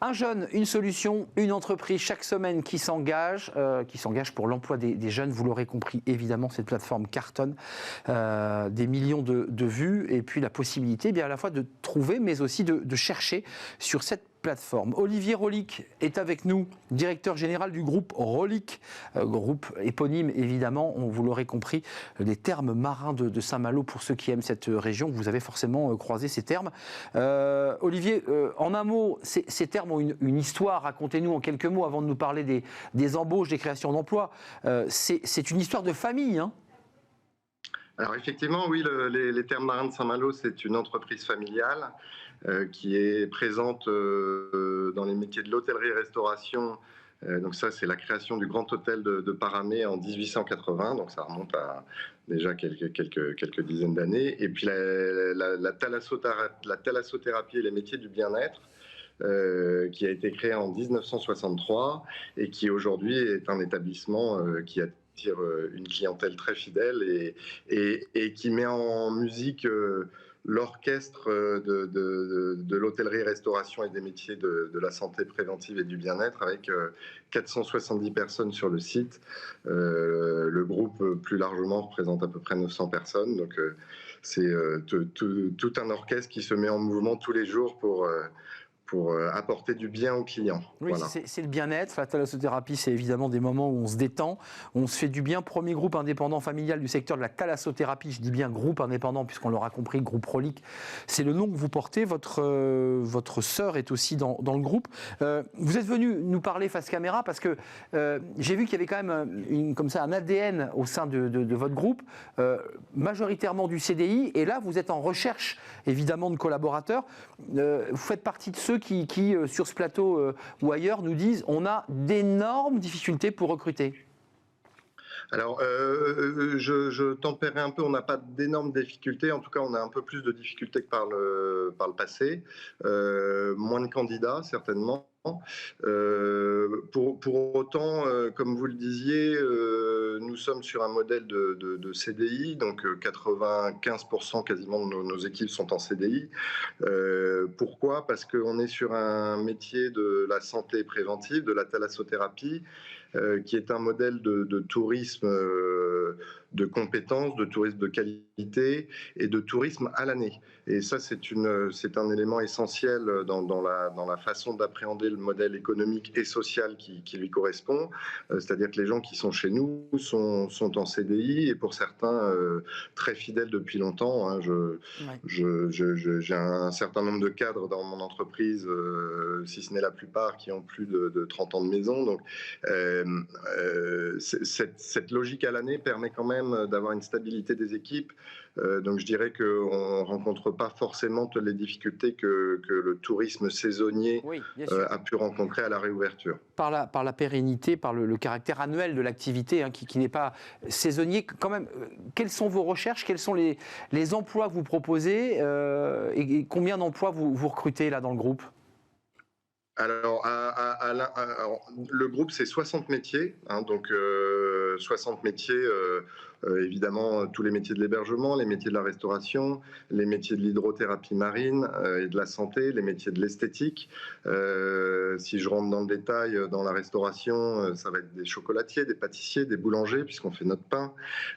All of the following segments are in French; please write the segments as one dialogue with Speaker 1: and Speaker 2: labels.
Speaker 1: Un jeune, une solution, une entreprise chaque semaine qui s'engage pour l'emploi des jeunes. Vous l'aurez compris, évidemment, cette plateforme cartonne, des millions de vues et puis la possibilité bien à la fois de trouver mais aussi de chercher sur cette plateforme. Olivier Rolik est avec nous, directeur général du groupe Rolik, groupe éponyme évidemment, vous l'aurez compris, les termes marins de Saint-Malo pour ceux qui aiment cette région, vous avez forcément croisé ces termes. Olivier, en un mot, ces termes ont une histoire, racontez-nous en quelques mots avant de nous parler des embauches, des créations d'emplois. C'est une histoire de famille, hein?
Speaker 2: Alors effectivement, oui, les Termes Marins de Saint-Malo, c'est une entreprise familiale qui est présente dans les métiers de l'hôtellerie-restauration. Donc ça, c'est la création du Grand Hôtel de Paramé en 1880, donc ça remonte à déjà quelques dizaines d'années. Et puis la thalassothérapie et les métiers du bien-être, qui a été créé en 1963 et qui aujourd'hui est un établissement qui attire une clientèle très fidèle et qui met en musique l'orchestre de l'hôtellerie-restauration et des métiers de la santé préventive et du bien-être avec 470 personnes sur le site. Le groupe, plus largement, représente à peu près 900 personnes. Donc, c'est tout un orchestre qui se met en mouvement tous les jours pour apporter du bien aux clients.
Speaker 1: Oui,
Speaker 2: voilà.
Speaker 1: C'est le bien-être. La thalassothérapie, c'est évidemment des moments où on se détend, on se fait du bien. Premier groupe indépendant familial du secteur de la thalassothérapie, je dis bien groupe indépendant puisqu'on l'aura compris, groupe Rolik, c'est le nom que vous portez. Votre sœur est aussi dans le groupe. Vous êtes venu nous parler face caméra parce que j'ai vu qu'il y avait quand même comme ça, un ADN au sein de votre groupe, majoritairement du CDI, et là vous êtes en recherche évidemment de collaborateurs. Vous faites partie de ceux qui sur ce plateau ou ailleurs, nous disent on a d'énormes difficultés pour recruter.
Speaker 2: Alors, je tempérerai un peu, on n'a pas d'énormes difficultés, en tout cas on a un peu plus de difficultés que par le passé, moins de candidats certainement. Pour autant, comme vous le disiez, nous sommes sur un modèle de CDI, donc 95% quasiment de nos équipes sont en CDI. Pourquoi ? Parce qu'on est sur un métier de la santé préventive, de la thalassothérapie, qui est un modèle de tourisme de compétences, de tourisme de qualité et de tourisme à l'année. Et ça, c'est un élément essentiel dans la façon d'appréhender le modèle économique et social qui lui correspond. C'est-à-dire que les gens qui sont chez nous sont en CDI et pour certains très fidèles depuis longtemps. Hein. J'ai un certain nombre de cadres dans mon entreprise, si ce n'est la plupart, qui ont plus de 30 ans de maison. Donc, cette logique à l'année permet quand même d'avoir une stabilité des équipes. Donc je dirais qu'on ne rencontre pas forcément toutes les difficultés que le tourisme saisonnier a pu rencontrer à la réouverture.
Speaker 1: Par la pérennité, par le caractère annuel de l'activité, hein, qui n'est pas saisonnier. Quand même, quelles sont vos recherches? Quels sont les emplois que vous proposez et combien d'emplois vous recrutez là dans le groupe?
Speaker 2: Alors, le groupe, c'est 60 métiers, hein, donc 60 métiers, évidemment, tous les métiers de l'hébergement, les métiers de la restauration, les métiers de l'hydrothérapie marine et de la santé, les métiers de l'esthétique. Si je rentre dans le détail, dans la restauration, ça va être des chocolatiers, des pâtissiers, des boulangers, puisqu'on fait notre pain.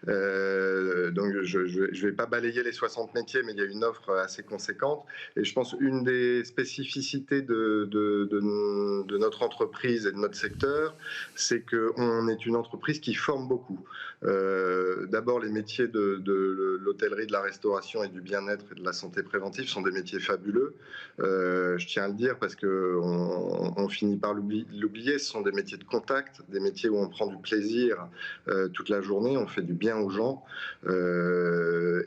Speaker 2: Donc, je ne vais pas balayer les 60 métiers, mais il y a une offre assez conséquente. Et je pense une des spécificités de notre entreprise et de notre secteur, c'est qu'on est une entreprise qui forme beaucoup. D'abord, les métiers de l'hôtellerie, de la restauration et du bien-être et de la santé préventive sont des métiers fabuleux. Je tiens à le dire parce qu'on finit par l'oublier. Ce sont des métiers de contact, des métiers où on prend du plaisir toute la journée, on fait du bien aux gens.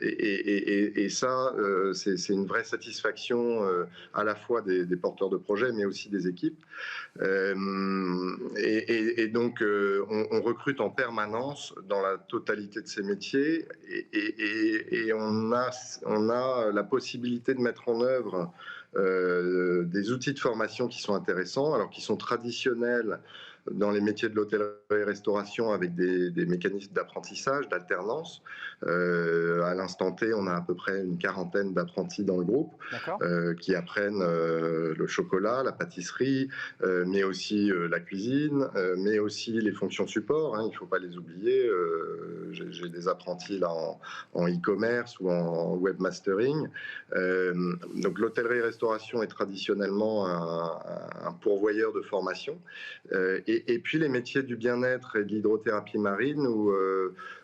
Speaker 2: Et ça, c'est une vraie satisfaction à la fois des porteurs de projets, mais aussi des équipes. Et donc, on recrute en permanence dans la totalité de ces métiers et on a la possibilité de mettre en œuvre des outils de formation qui sont intéressants, alors qui sont traditionnels dans les métiers de l'hôtellerie-restauration avec des mécanismes d'apprentissage, d'alternance. À l'instant T, on a à peu près une quarantaine d'apprentis dans le groupe qui apprennent le chocolat, la pâtisserie, mais aussi la cuisine, mais aussi les fonctions support, il ne faut pas les oublier. J'ai des apprentis là en e-commerce ou en webmastering. Donc l'hôtellerie-restauration est traditionnellement un pourvoyeur de formation. Et puis les métiers du bien-être et de l'hydrothérapie marine où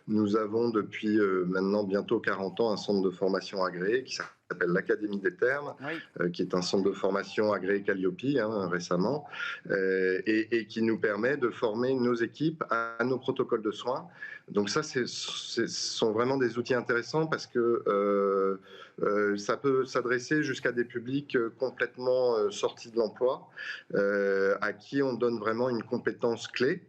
Speaker 2: nous avons depuis maintenant bientôt 40 ans un centre de formation agréé qui s'appelle l'Académie des Thermes, qui est un centre de formation agréé Calliope récemment, et qui nous permet de former nos équipes à nos protocoles de soins. Donc ça, ce sont vraiment des outils intéressants parce que ça peut s'adresser jusqu'à des publics complètement sortis de l'emploi, à qui on donne vraiment une compétence clé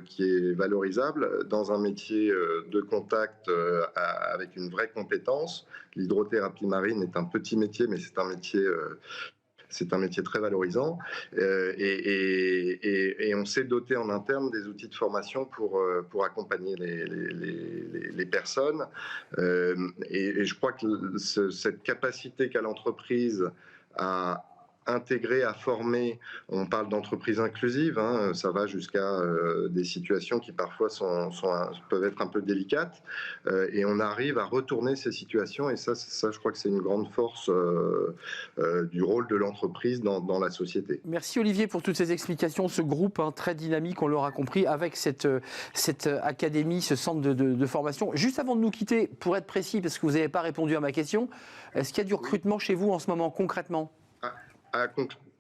Speaker 2: qui est valorisable dans un métier de contact avec une vraie compétence. L'hydrothérapie marine est un petit métier, mais c'est un métier très valorisant et on s'est doté en interne des outils de formation pour accompagner les personnes. Et je crois que cette capacité qu'a l'entreprise à intégrer, à former, on parle d'entreprise inclusive, ça va jusqu'à des situations qui parfois peuvent être un peu délicates, et on arrive à retourner ces situations, et ça je crois que c'est une grande force du rôle de l'entreprise dans la société.
Speaker 1: Merci Olivier pour toutes ces explications, ce groupe très dynamique, on l'aura compris, avec cette académie, ce centre de formation. Juste avant de nous quitter, pour être précis, parce que vous n'avez pas répondu à ma question, est-ce qu'il y a du recrutement chez vous en ce moment, concrètement ?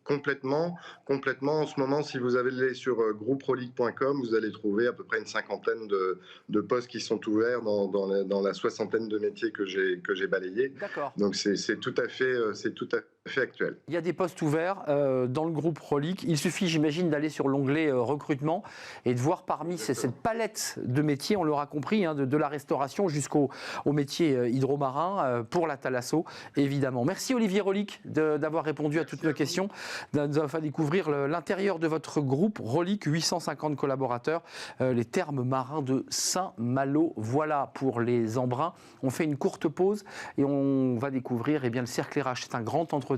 Speaker 2: Complètement. En ce moment, si vous allez sur grouperolic.com, vous allez trouver à peu près une cinquantaine de postes qui sont ouverts dans la soixantaine de métiers que j'ai balayés.
Speaker 1: D'accord.
Speaker 2: Donc c'est tout à fait actuel.
Speaker 1: Il y a des postes ouverts dans le groupe Rolic. Il suffit, j'imagine, d'aller sur l'onglet recrutement et de voir parmi cette palette de métiers, on l'aura compris, de la restauration jusqu'au métier hydromarin pour la thalasso, évidemment. Merci Olivier Rolic d'avoir répondu à toutes nos questions, de nous avoir fait découvrir l'intérieur de votre groupe Rolic, 850 collaborateurs, les thermes marins de Saint-Malo. Voilà pour les embruns. On fait une courte pause et on va découvrir le cercle RH. C'est un grand entretien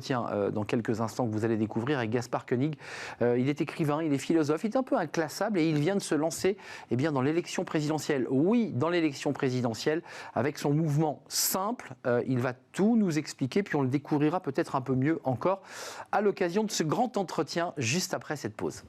Speaker 1: dans quelques instants que vous allez découvrir avec Gaspard Koenig. Il est écrivain, il est philosophe, il est un peu inclassable et il vient de se lancer dans l'élection présidentielle. Oui, dans l'élection présidentielle, avec son mouvement simple, il va tout nous expliquer, puis on le découvrira peut-être un peu mieux encore à l'occasion de ce grand entretien juste après cette pause.